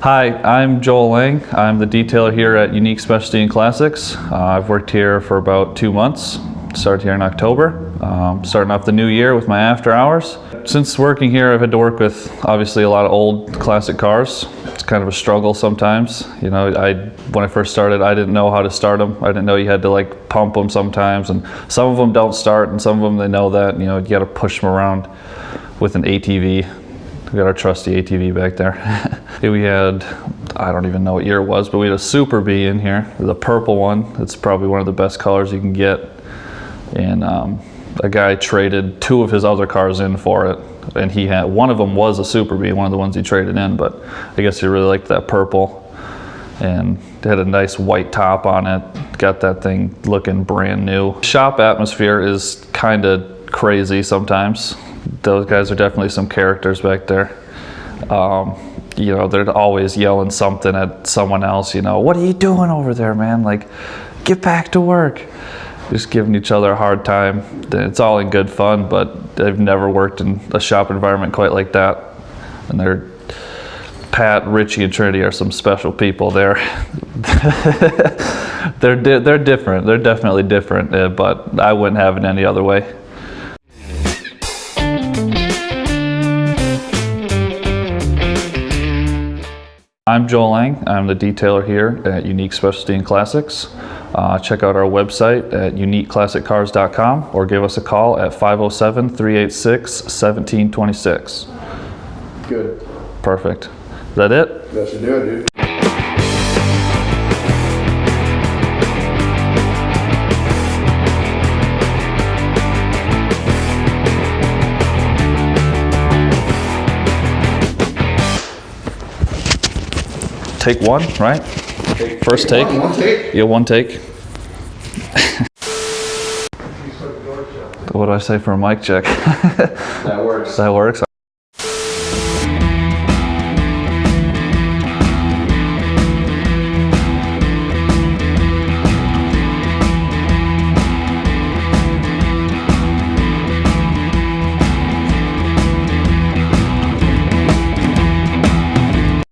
Hi, I'm Joel Lange. I'm the detailer here at Unique Specialty and Classics. I've worked here for about 2 months. Started here in October. Starting off the new year with my after hours. Since working here, I've had to work with obviously a lot of old classic cars. It's kind of a struggle sometimes. You know, when I first started, I didn't know how to start them. I didn't know you had to like pump them sometimes, and some of them don't start, and some of them they know that. You know, you got to push them around with an ATV. We got our trusty ATV back there. We had, I don't even know what year it was, but we had a Super Bee in here, the purple one. It's probably one of the best colors you can get. And a guy traded 2 of his other cars in for it. And he had, one of them was a Super Bee, one of the ones he traded in, but I guess he really liked that purple. And it had a nice white top on it. Got that thing looking brand new. Shop atmosphere is kind of crazy sometimes. Those guys are definitely some characters back there. You know, they're always yelling something at someone else, you know, what are you doing over there, man? Like, get back to work. Just giving each other a hard time. It's all in good fun, but I've never worked in a shop environment quite like that. And Pat, Richie, and Trinity are some special people. They're different. They're definitely different, but I wouldn't have it any other way. I'm Joel Lange. I'm the detailer here at Unique Specialty and Classics. Check out our website at uniqueclassiccars.com or give us a call at 507-386-1726. Good. Perfect. Is that it? That should do it, dude. Take one, right? First take. One take? Yeah, one take. What do I say for a mic check? That works. That works.